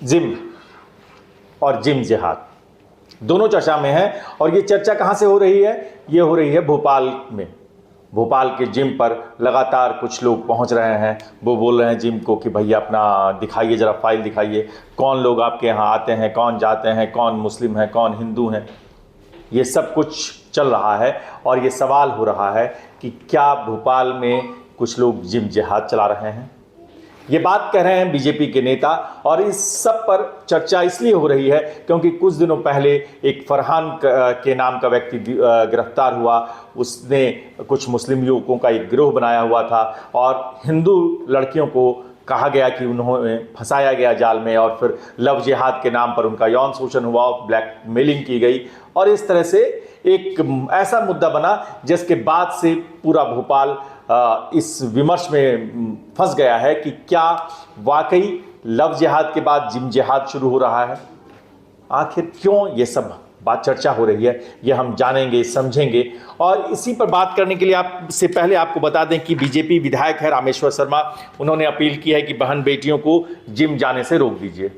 Gym और gym जिहाद दोनों चर्चा में है। और ये चर्चा कहाँ से हो रही है? ये हो रही है भोपाल में। भोपाल के जिम पर लगातार कुछ लोग पहुंच रहे हैं। वो बोल रहे हैं जिम को कि भैया अपना दिखाइए, ज़रा फाइल दिखाइए, कौन लोग आपके यहाँ आते हैं, कौन जाते हैं, कौन मुस्लिम है, कौन हिंदू हैं। ये सब कुछ चल रहा है और ये सवाल हो रहा है कि क्या भोपाल में कुछ लोग जिम जिहाद चला रहे हैं। ये बात कह रहे हैं बीजेपी के नेता। और इस सब पर चर्चा इसलिए हो रही है क्योंकि कुछ दिनों पहले एक फरहान के नाम का व्यक्ति गिरफ्तार हुआ। उसने कुछ मुस्लिम युवकों का एक गिरोह बनाया हुआ था और हिंदू लड़कियों को कहा गया कि उन्होंने फंसाया गया जाल में और फिर लव जिहाद के नाम पर उनका यौन शोषण हुआ और ब्लैकमेलिंग की गई। और इस तरह से एक ऐसा मुद्दा बना जिसके बाद से पूरा भोपाल इस विमर्श में फंस गया है कि क्या वाकई लव जिहाद के बाद जिम जिहाद शुरू हो रहा है। आखिर क्यों ये सब बात चर्चा हो रही है, ये हम जानेंगे, समझेंगे। और इसी पर बात करने के लिए आपसे पहले आपको बता दें कि बीजेपी विधायक है रामेश्वर शर्मा, उन्होंने अपील की है कि बहन बेटियों को जिम जाने से रोक दीजिए।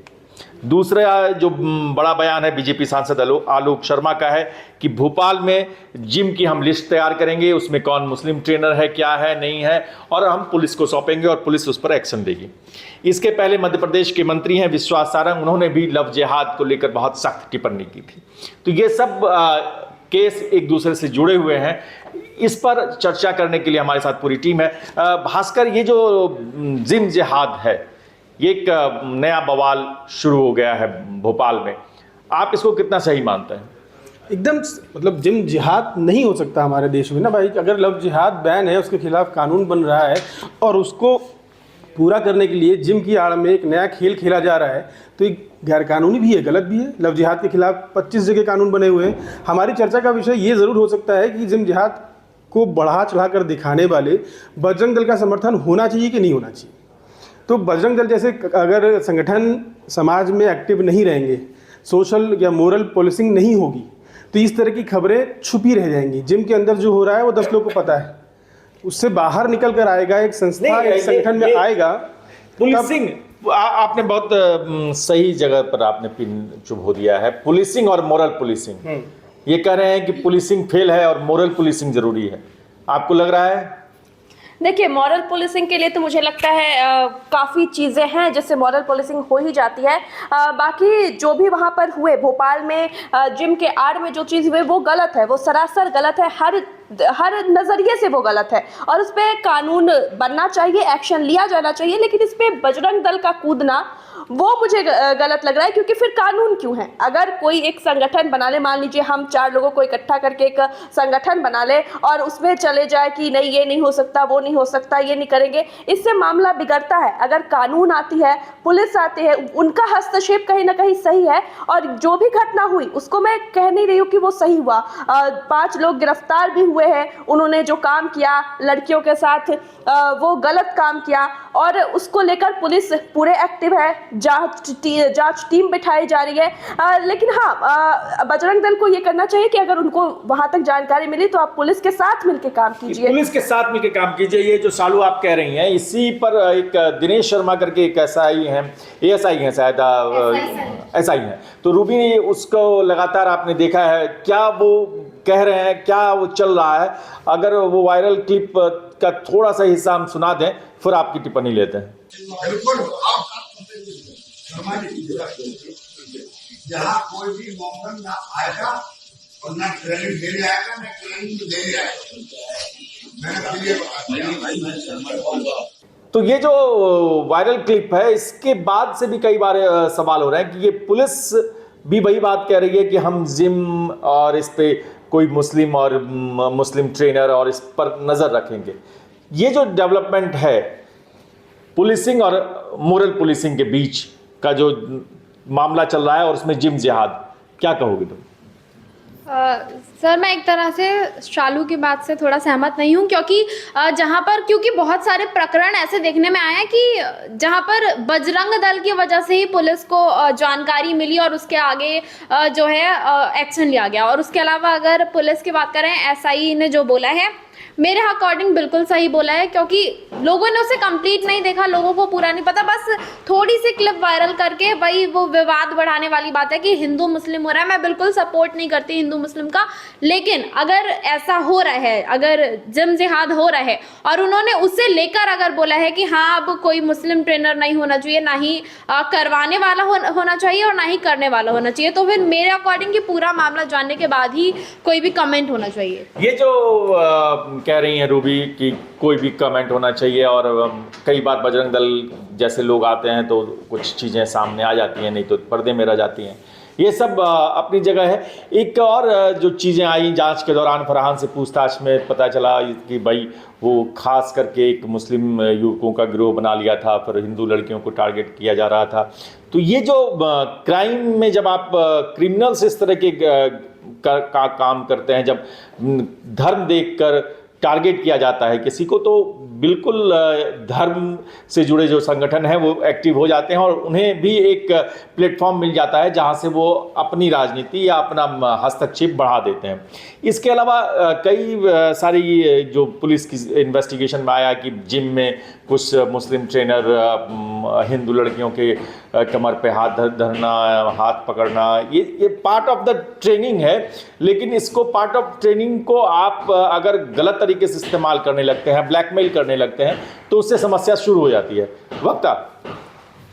दूसरा जो बड़ा बयान है बीजेपी सांसद आलोक शर्मा का है कि भोपाल में जिम की हम लिस्ट तैयार करेंगे, उसमें कौन मुस्लिम ट्रेनर है, क्या है, नहीं है, और हम पुलिस को सौंपेंगे और पुलिस उस पर एक्शन देगी। इसके पहले मध्य प्रदेश के मंत्री हैं विश्वास सारंग, उन्होंने भी लव जिहाद को लेकर बहुत सख्त टिप्पणी की थी। तो ये सब केस एक दूसरे से जुड़े हुए हैं। इस पर चर्चा करने के लिए हमारे साथ पूरी टीम है। भास्कर, ये जो जिम जिहाद है, ये एक नया बवाल शुरू हो गया है भोपाल में, आप इसको कितना सही मानते हैं? एकदम मतलब जिम जिहाद नहीं हो सकता हमारे देश में ना भाई। अगर लव जिहाद बैन है, उसके खिलाफ कानून बन रहा है और उसको पूरा करने के लिए जिम की आड़ में एक नया खेल खेला जा रहा है, तो ये गैरकानूनी भी है, गलत भी है। लव जिहाद के खिलाफ 25 जगह कानून बने हुए हैं। हमारी चर्चा का विषय ये ज़रूर हो सकता है कि जिम जिहाद को बढ़ा चढ़ा कर दिखाने वाले बजरंग दल का समर्थन होना चाहिए कि नहीं होना चाहिए। तो बजरंग दल जैसे अगर संगठन समाज में एक्टिव नहीं रहेंगे, सोशल या मोरल पॉलिसिंग नहीं होगी, तो इस तरह की खबरें छुपी रह जाएंगी। जिम के अंदर जो हो रहा है वो 10 लोगों को पता है, उससे बाहर निकल कर आएगा एक संस्था, एक संगठन में आएगा। पुलिसिंग, आपने बहुत सही जगह पर आपने पिन चुभो दिया है। पुलिसिंग और मोरल पुलिसिंग, ये कह रहे हैं कि पुलिसिंग फेल है और मोरल पुलिसिंग जरूरी है। आपको लग रहा है? देखिए, मॉरल पुलिसिंग के लिए तो मुझे लगता है काफ़ी चीज़ें हैं जिससे मॉरल पुलिसिंग हो ही जाती है। बाकी जो भी वहाँ पर हुए भोपाल में जिम के आड़ में जो चीज़ हुई वो गलत है, वो सरासर गलत है, हर नज़रिए से वो गलत है और उस पर कानून बनना चाहिए, एक्शन लिया जाना चाहिए। लेकिन इस पर बजरंग दल का कूदना वो मुझे गलत लग रहा है, क्योंकि फिर कानून क्यों है? अगर कोई एक संगठन बना ले, मान लीजिए हम 4 लोगों को इकट्ठा करके एक संगठन बना ले और उसमें चले जाए कि नहीं ये नहीं हो सकता, वो नहीं हो सकता, ये नहीं करेंगे, इससे मामला बिगड़ता है। अगर कानून आती है, पुलिस आती है, उनका हस्तक्षेप कहीं ना कहीं सही है। और जो भी घटना हुई उसको मैं कह नहीं रही हूँ कि वो सही हुआ। 5 लोग गिरफ्तार भी हुए हैं, उन्होंने जो काम किया लड़कियों के साथ वो गलत काम किया और उसको लेकर पुलिस पूरे एक्टिव है, जांच टीम बिठाई जा रही है। लेकिन हाँ, बजरंग दल को ये करना चाहिए कि अगर उनको वहां तक जानकारी मिली तो आप पुलिस के साथ मिलकर काम कीजिए। पुलिस के साथ मिलकर काम कीजिए। ये जो शालू आप कह रही हैं, इसी पर एक दिनेश शर्मा करके एक एसआई हैं, एएसआई हैं शायद, एसआई हैं, तो रूबी उसको लगातार आपने देखा है, क्या वो कह रहे हैं, क्या वो चल रहा है? अगर वो वायरल क्लिप का थोड़ा सा हिस्सा हम सुना दें, फिर आपकी टिप्पणी लेते हैं। बिल्कुल, जहाँ कोई भी मौका ना आएगा और ना ट्रेनिंग देने आएगा, ना ट्रेनिंग देने आएगा। तो ये जो वायरल क्लिप है, इसके बाद से भी कई बार सवाल हो रहे हैं कि ये पुलिस भी वही बात कह रही है कि हम जिम और इस पे कोई मुस्लिम और मुस्लिम ट्रेनर और इस पर नज़र रखेंगे। ये जो डेवलपमेंट है पुलिसिंग और मोरल पुलिसिंग के बीच का जो मामला चल रहा है और उसमें जिम जिहाद, क्या कहोगे तुम? सर, मैं एक तरह से शालू की बात से थोड़ा सहमत नहीं हूँ, क्योंकि बहुत सारे प्रकरण ऐसे देखने में आए हैं कि जहाँ पर बजरंग दल की वजह से ही पुलिस को जानकारी मिली और उसके आगे जो है एक्शन लिया गया। और उसके अलावा अगर पुलिस की बात करें, एसआई ने जो बोला है मेरे अकॉर्डिंग बिल्कुल सही बोला है, क्योंकि लोगों ने उसे कंप्लीट नहीं देखा, लोगों को पूरा नहीं पता, बस थोड़ी सी क्लिप वायरल करके वही वो विवाद बढ़ाने वाली बात है कि हिंदू मुस्लिम हो रहा है। मैं बिल्कुल सपोर्ट नहीं करती हिंदू मुस्लिम का, लेकिन अगर ऐसा हो रहा है, अगर जिम जिहाद हो रहा है और उन्होंने उसे लेकर अगर बोला है कि हाँ अब कोई मुस्लिम ट्रेनर नहीं होना चाहिए, ना ही करवाने वाला होना चाहिए और ना ही करने वाला होना चाहिए, तो फिर मेरे अकॉर्डिंग कि पूरा मामला जानने के बाद ही कोई भी कमेंट होना चाहिए। ये जो कह रही हैं रूबी कि कोई भी कमेंट होना चाहिए, और कई बार बजरंग दल जैसे लोग आते हैं तो कुछ चीज़ें सामने आ जाती हैं, नहीं तो पर्दे में रह जाती हैं। ये सब अपनी जगह है। एक और जो चीज़ें आई जांच के दौरान, फरहान से पूछताछ में पता चला कि भाई वो खास करके एक मुस्लिम युवकों का गिरोह बना लिया था, फिर हिंदू लड़कियों को टारगेट किया जा रहा था। तो ये जो क्राइम में जब आप क्रिमिनल्स इस तरह के का काम करते हैं, जब धर्म देखकर टारगेट किया जाता है किसी को, तो बिल्कुल धर्म से जुड़े जो संगठन हैं वो एक्टिव हो जाते हैं और उन्हें भी एक प्लेटफॉर्म मिल जाता है जहां से वो अपनी राजनीति या अपना हस्तक्षेप बढ़ा देते हैं। इसके अलावा कई सारी जो पुलिस की इन्वेस्टिगेशन में आया कि जिम में कुछ मुस्लिम ट्रेनर हिंदू लड़कियों के कमर पे हाथ धरना, हाथ पकड़ना, ये पार्ट ऑफ द ट्रेनिंग है। लेकिन इसको पार्ट ऑफ ट्रेनिंग को आप अगर गलत तरीके से इस्तेमाल करने लगते हैं, ब्लैकमेल करने लगते हैं, तो उससे समस्या शुरू हो जाती है। वक्ता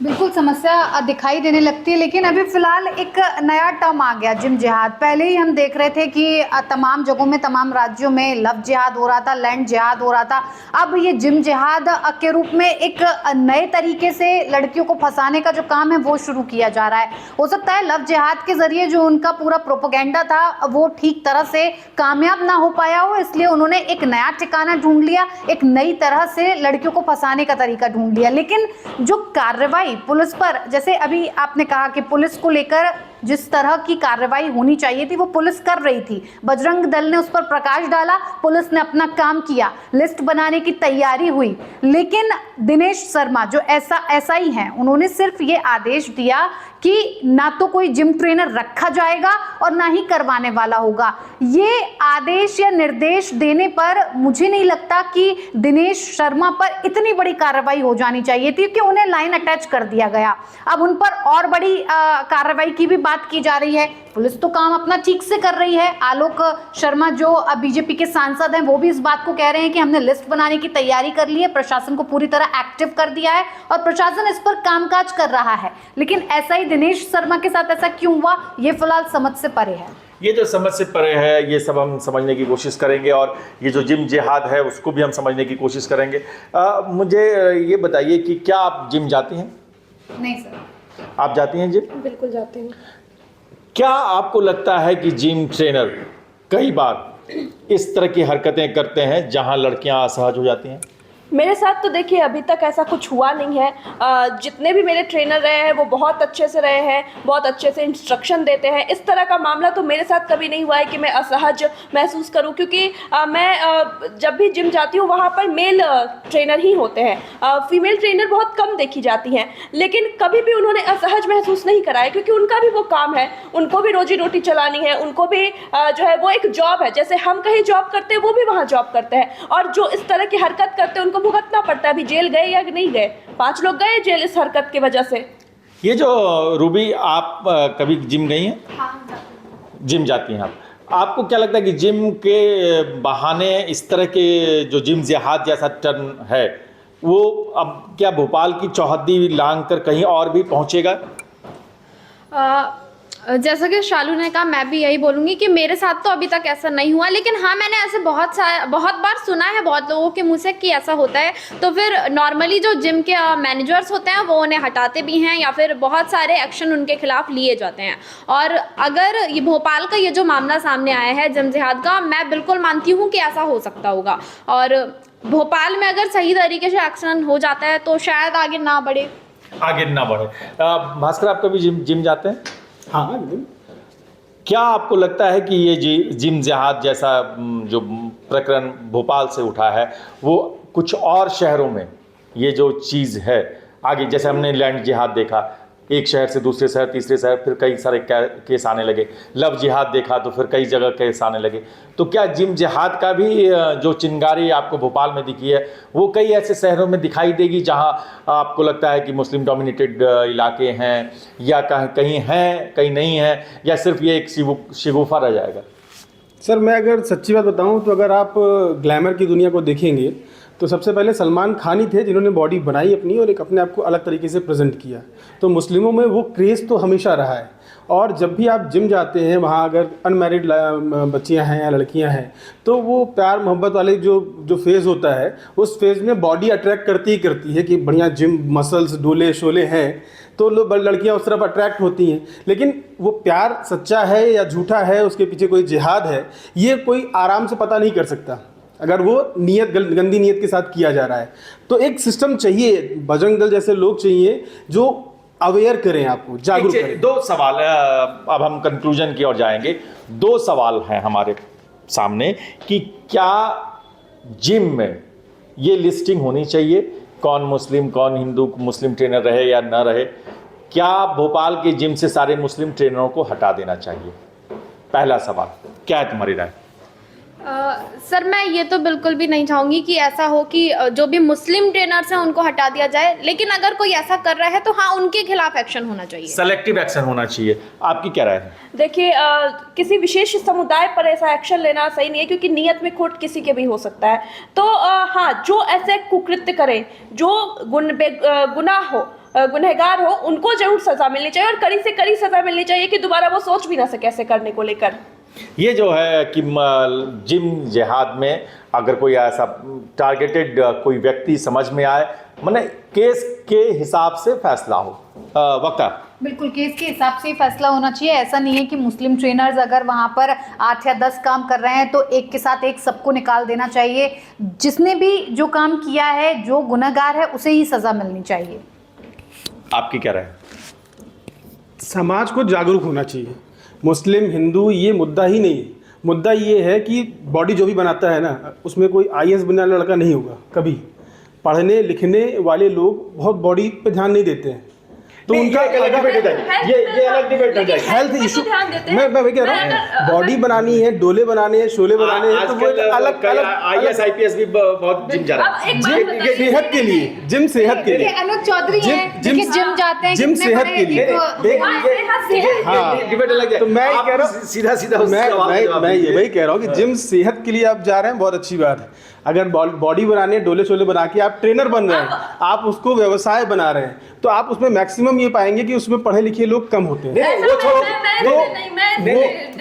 बिल्कुल समस्या दिखाई देने लगती है। लेकिन अभी फिलहाल एक नया टर्म आ गया, जिम जिहाद। पहले ही हम देख रहे थे कि तमाम जगहों में, तमाम राज्यों में लव जिहाद हो रहा था, लैंड जिहाद हो रहा था। अब ये जिम जिहाद के रूप में एक नए तरीके से लड़कियों को फंसाने का जो काम है वो शुरू किया जा रहा है। हो सकता है लव जिहाद के जरिए जो उनका पूरा प्रोपेगेंडा था वो ठीक तरह से कामयाब ना हो पाया हो, इसलिए उन्होंने एक नया ठिकाना ढूंढ लिया, एक नई तरह से लड़कियों को फंसाने का तरीका ढूंढ लिया। लेकिन जो कार्रवाई पुलिस पर, जैसे अभी आपने कहा कि पुलिस को लेकर जिस तरह की कार्रवाई होनी चाहिए थी वो पुलिस कर रही थी, बजरंग दल ने उस पर प्रकाश डाला, पुलिस ने अपना काम किया, लिस्ट बनाने की तैयारी हुई। लेकिन दिनेश शर्मा जो एसआई हैं, उन्होंने सिर्फ ये आदेश दिया कि ना तो कोई जिम ट्रेनर रखा जाएगा और ना ही करवाने वाला होगा। ये आदेश या निर्देश देने पर मुझे नहीं लगता कि दिनेश शर्मा पर इतनी बड़ी कार्रवाई हो जानी चाहिए थी, कि उन्हें लाइन अटैच कर दिया गया। अब उन पर और बड़ी कार्रवाई की भी बात की जा रही है। पुलिस तो काम अपना ठीक से कर रही है। आलोक शर्मा जो अब बीजेपी के सांसद हैं, वो भी इस बात को कह रहे हैं कि हमने लिस्ट बनाने की तैयारी कर ली है, प्रशासन को पूरी तरह एक्टिव कर दिया है और प्रशासन इस पर कामकाज कर रहा है। लेकिन ऐसा ही दिनेश शर्मा के साथ ऐसा क्यों हुआ, ये फिलहाल समझ से परे है। ये जो समझ से परे है, ये सब हम समझने की कोशिश करेंगे, और ये जो जिम जिहाद है उसको भी हम समझने की कोशिश करेंगे। मुझे ये बताइए कि क्या आप जिम जाती हैं? नहीं सर। आप जाती हैं जिम? बिल्कुल जाती हूँ। क्या आपको लगता है कि जिम ट्रेनर कई बार इस तरह की हरकतें करते हैं जहां लड़कियां असहज हो जाती हैं? मेरे साथ तो देखिए अभी तक ऐसा कुछ हुआ नहीं है। जितने भी मेरे ट्रेनर रहे हैं वो बहुत अच्छे से रहे हैं, बहुत अच्छे से इंस्ट्रक्शन देते हैं। इस तरह का मामला तो मेरे साथ कभी नहीं हुआ है कि मैं असहज महसूस करूं, क्योंकि मैं जब भी जिम जाती हूं वहां पर मेल ट्रेनर ही होते हैं, फीमेल ट्रेनर बहुत कम देखी जाती हैं। लेकिन कभी भी उन्होंने असहज महसूस नहीं कराया, क्योंकि उनका भी वो काम है, उनको भी रोजी रोटी चलानी है, उनको भी जो है वो एक जॉब है। जैसे हम कहीं जॉब करते हैं वो भी वहाँ जॉब करते हैं, और जो इस तरह की हरकत करते हैं उनको भुगतना पड़ता है। अभी जेल गए या नहीं गए, 5 लोग गए जेल इस हरकत की वजह से। ये जो रूबी, आप कभी जिम गई हैं? हाँ, जिम जाती हैं आपको क्या लगता है कि जिम के बहाने इस तरह के जो जिम जिहाद जैसा टर्म है वो अब क्या भोपाल की चौहद्दी लांघ कर कहीं और भी पहुंचेगा? जैसा कि शालू ने कहा, मैं भी यही बोलूँगी कि मेरे साथ तो अभी तक ऐसा नहीं हुआ। लेकिन हाँ, मैंने ऐसे बहुत बार सुना है बहुत लोगों के मुँह से कि ऐसा होता है। तो फिर नॉर्मली जो जिम के मैनेजर्स होते हैं वो उन्हें हटाते भी हैं, या फिर बहुत सारे एक्शन उनके खिलाफ लिए जाते हैं। और अगर ये भोपाल का ये जो मामला सामने आया है जिम जिहाद का, मैं बिल्कुल मानती हूँ कि ऐसा हो सकता होगा। और भोपाल में अगर सही तरीके से एक्शन हो जाता है तो शायद आगे ना बढ़े। भास्कर, आप कभी जिम जाते हैं? हाँ एकदम। क्या आपको लगता है कि ये जिम जिहाद जैसा जो प्रकरण भोपाल से उठा है वो कुछ और शहरों में ये जो चीज़ है आगे, जैसे हमने लैंड जिहाद देखा, एक शहर से दूसरे शहर, तीसरे शहर, फिर कई सारे केस आने लगे। लव जिहाद देखा तो फिर कई जगह केस आने लगे। तो क्या जिम जिहाद का भी जो चिंगारी आपको भोपाल में दिखी है वो कई ऐसे शहरों में दिखाई देगी जहां आपको लगता है कि मुस्लिम डोमिनेटेड इलाके हैं, या कहीं हैं कहीं नहीं हैं, या सिर्फ ये एक शिगुफा रह जाएगा? सर मैं अगर सच्ची बात बताऊं तो अगर आप ग्लैमर की दुनिया को देखेंगे तो सबसे पहले सलमान खान ही थे जिन्होंने बॉडी बनाई अपनी और एक अपने आप को अलग तरीके से प्रेजेंट किया। तो मुस्लिमों में वो क्रेज़ तो हमेशा रहा है। और जब भी आप जिम जाते हैं वहाँ अगर अनमैरिड बच्चियाँ हैं या लड़कियाँ हैं तो वो प्यार मोहब्बत वाले जो फेज़ होता है उस फेज़ में बॉडी अट्रैक्ट करती ही करती है कि बढ़िया जिम मसल्स डोले शोले हैं तो लड़कियाँ उस तरफ अट्रैक्ट होती हैं। लेकिन वो प्यार सच्चा है या झूठा है, उसके पीछे कोई जिहाद है, ये कोई आराम से पता नहीं कर सकता अगर वो नीयत गंदी नीयत के साथ किया जा रहा है। तो एक सिस्टम चाहिए, बजरंग दल जैसे लोग चाहिए जो अवेयर करें, आपको जागरूक करें। दो सवाल, अब हम कंक्लूजन की ओर जाएंगे। दो सवाल हैं हमारे सामने कि क्या जिम में ये लिस्टिंग होनी चाहिए, कौन मुस्लिम कौन हिंदू, मुस्लिम ट्रेनर रहे या न रहे? क्या भोपाल के जिम से सारे मुस्लिम ट्रेनरों को हटा देना चाहिए? पहला सवाल, क्या है तुम्हारी राय? सर मैं ये तो बिल्कुल भी नहीं चाहूँगी कि ऐसा हो कि जो भी मुस्लिम ट्रेनर्स हैं उनको हटा दिया जाए, लेकिन अगर कोई ऐसा कर रहा है तो हाँ उनके खिलाफ एक्शन होना चाहिए, सेलेक्टिव एक्शन होना चाहिए। आपकी क्या राय है? देखिए किसी विशेष समुदाय पर ऐसा एक्शन लेना सही नहीं है क्योंकि नियत में खोट किसी के भी हो सकता है। तो हाँ, जो ऐसे कुकृत्य करें, जो गुनाह हो, गुनहगार हो, उनको जरूर सजा मिलनी चाहिए और कड़ी से कड़ी सजा मिलनी चाहिए कि दोबारा वो सोच भी ना सके ऐसे करने को लेकर। ये जो है कि जिम जिहाद में अगर कोई ऐसा टारगेटेड कोई व्यक्ति समझ में आए, माने केस के हिसाब से फैसला हो। वक्ता, बिल्कुल केस के हिसाब से ही फैसला होना चाहिए। ऐसा नहीं है कि मुस्लिम ट्रेनर्स अगर वहाँ पर 8 या 10 काम कर रहे हैं तो एक के साथ एक सबको निकाल देना चाहिए। जिसने भी जो काम किया है, जो गुनहगार है, उसे ही सज़ा मिलनी चाहिए। आपकी क्या राय है? समाज को जागरूक होना चाहिए। मुस्लिम हिंदू ये मुद्दा ही नहीं है। मुद्दा ये है कि बॉडी जो भी बनाता है ना, उसमें कोई IAS बनने वाला लड़का नहीं होगा कभी। पढ़ने लिखने वाले लोग बहुत बॉडी पे ध्यान नहीं देते हैं, तो उनका ये अलग डिबेट है। ये अलग डिबेट है। हेल्थ इशू, मैं वही कह रहा हूँ, बॉडी बनानी है, डोले बनाने हैं, शोले बनाने हैं, तो वो अलग IAS IPS भी बहुत जिम जा रहा है। सेहत के लिए, जिम सेहत के लिए। अनुज चौधरी हैं, देखिए जिम जाते हैं, जिम कितने सेहत बड़े के लिए। डिबेट अलग है। तो मैं ये कह रहा हूँ, सीधा मैं ये वही कह रहा हूँ कि जिम सेहत के लिए आप जा रहे हैं, बहुत अच्छी बात है। अगर बॉडी बनाने, डोले शोले बना के आप ट्रेनर बन रहे हैं, आप उसको व्यवसाय बना रहे हैं, तो आप उसमें मैक्सिमम ये पाएंगे कि उसमें पढ़े लिखे लोग कम होते हैं। वो छोड़ो,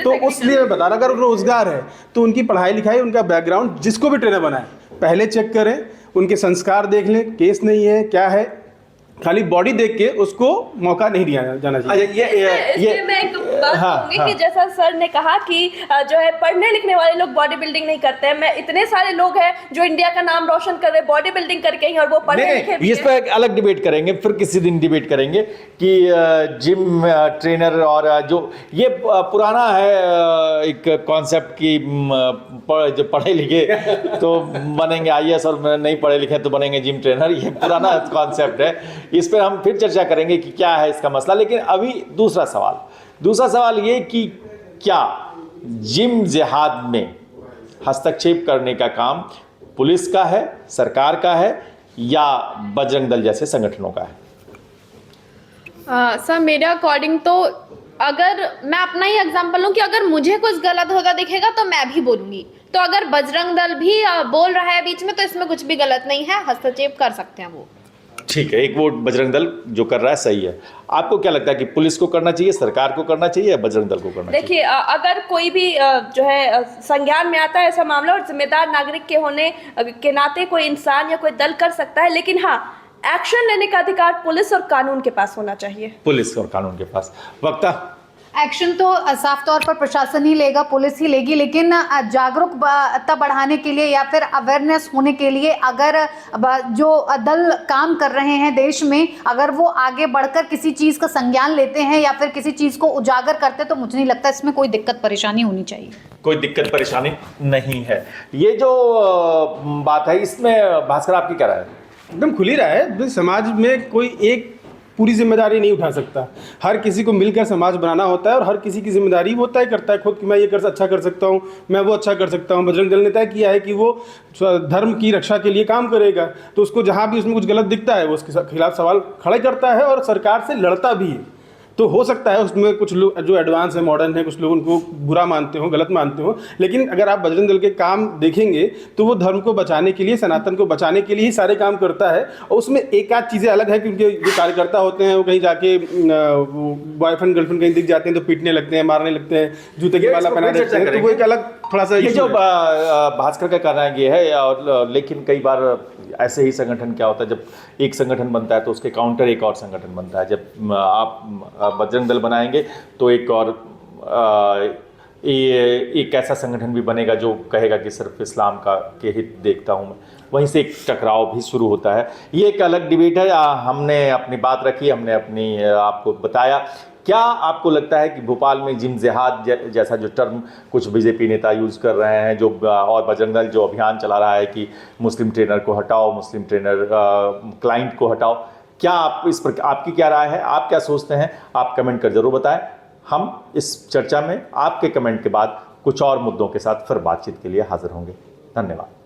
तो उसलिए मैं बता रहा, अगर रोजगार है तो उनकी पढ़ाई लिखाई, उनका बैकग्राउंड, जिसको भी ट्रेनर बनाए पहले चेक करें, उनके संस्कार देख लें, केस नहीं है क्या है। खाली बॉडी देख के उसको मौका नहीं दिया जाना चाहिए। इसमें मैं एक बात कहूंगी कि जैसा सर ने कहा कि जो है पढ़ने लिखने वाले लोग बॉडी बिल्डिंग नहीं करते हैं। मैं इतने सारे लोग हैं जो इंडिया का नाम रोशन कर रहे हैं बॉडी बिल्डिंग करके ही, और वो पढ़े लिखे भी इस पर एक अलग डिबेट करेंगे, फिर किसी दिन डिबेट करेंगे कि जिम ट्रेनर और जो ये पुराना है एक कॉन्सेप्ट की जो पढ़े लिखे तो बनेंगे IAS और नहीं पढ़े लिखे तो बनेंगे जिम ट्रेनर। ये पुराना कॉन्सेप्ट है, इस पर हम फिर चर्चा करेंगे कि क्या है इसका मसला। लेकिन अभी दूसरा सवाल ये कि क्या जिम जिहाद में हस्तक्षेप करने का काम पुलिस का है, सरकार का है, या बजरंग दल जैसे संगठनों का है? सर मेरे अकॉर्डिंग तो अगर मैं अपना ही एग्जांपल लूँ कि अगर मुझे कुछ गलत होता दिखेगा तो मैं भी बोलूँगी। तो अगर बजरंग दल भी बोल रहा है बीच में तो इसमें कुछ भी गलत नहीं है, हस्तक्षेप कर सकते हैं वो। ठीक है, एक वोट बजरंग दल जो कर रहा है सही है। आपको क्या लगता है कि पुलिस को करना चाहिए, सरकार को करना चाहिए, या बजरंग दल को करना चाहिए? देखिए अगर कोई भी जो है संज्ञान में आता है ऐसा मामला और जिम्मेदार नागरिक के होने के नाते कोई इंसान या कोई दल कर सकता है, लेकिन हाँ एक्शन लेने का अधिकार पुलिस और कानून के पास होना चाहिए। पुलिस और कानून के पास। वक्ता, एक्शन तो साफ तौर पर प्रशासन ही लेगा, पुलिस ही लेगी, लेकिन जागरूकता बढ़ाने के लिए या फिर अवेयरनेस होने के लिए अगर जो दल काम कर रहे हैं देश में, अगर वो आगे बढ़कर किसी चीज़ का संज्ञान लेते हैं या फिर किसी चीज़ को उजागर करते हैं तो मुझे नहीं लगता इसमें कोई दिक्कत परेशानी होनी चाहिए। कोई दिक्कत परेशानी नहीं है। ये जो बात है इसमें भास्कर आपकी क्या राय है? एकदम खुली राय है। समाज में कोई एक पूरी जिम्मेदारी नहीं उठा सकता। हर किसी को मिलकर समाज बनाना होता है और हर किसी की जिम्मेदारी वो तय करता है खुद कि मैं ये अच्छा कर सकता हूँ, मैं वो अच्छा कर सकता हूँ। बजरंग दल ने तय किया है कि वो धर्म की रक्षा के लिए काम करेगा, तो उसको जहाँ भी उसमें कुछ गलत दिखता है वो उसके खिलाफ सवाल खड़े करता है और सरकार से लड़ता भी है। तो हो सकता है उसमें कुछ लोग जो एडवांस है, मॉडर्न है, कुछ लोग उनको बुरा मानते हो, गलत मानते हो, लेकिन अगर आप बजरंग दल के काम देखेंगे तो वो धर्म को बचाने के लिए, सनातन को बचाने के लिए ही सारे काम करता है। और उसमें एक आध चीज़ें अलग है कि उनके जो कार्यकर्ता होते हैं वो कहीं जाके बॉयफ्रेंड गर्लफ्रेंड कहीं दिख जाते हैं तो पीटने लगते हैं, मारने लगते हैं, जूते की माला पहना देते हैं, तो वो एक अलग थोड़ा सा ये issue जो है। भास्कर का कहना ये है, और लेकिन कई बार ऐसे ही संगठन क्या होता है, जब एक संगठन बनता है तो उसके काउंटर एक और संगठन बनता है। जब आप बजरंग दल बनाएंगे तो एक और एक ऐसा संगठन भी बनेगा जो कहेगा कि सिर्फ इस्लाम का के हित देखता हूँ मैं। वहीं से एक टकराव भी शुरू होता है। ये एक अलग डिबेट है। हमने अपनी बात रखी, हमने अपनी आपको बताया। क्या आपको लगता है कि भोपाल में जिम जिहाद जैसा जो टर्म कुछ बीजेपी नेता यूज़ कर रहे हैं, जो और बजरंग दल जो अभियान चला रहा है कि मुस्लिम ट्रेनर को हटाओ, मुस्लिम ट्रेनर क्लाइंट को हटाओ, क्या आप इस पर आपकी क्या राय है, आप क्या सोचते हैं? आप कमेंट कर जरूर बताएं। हम इस चर्चा में आपके कमेंट के बाद कुछ और मुद्दों के साथ फिर बातचीत के लिए हाजिर होंगे। धन्यवाद।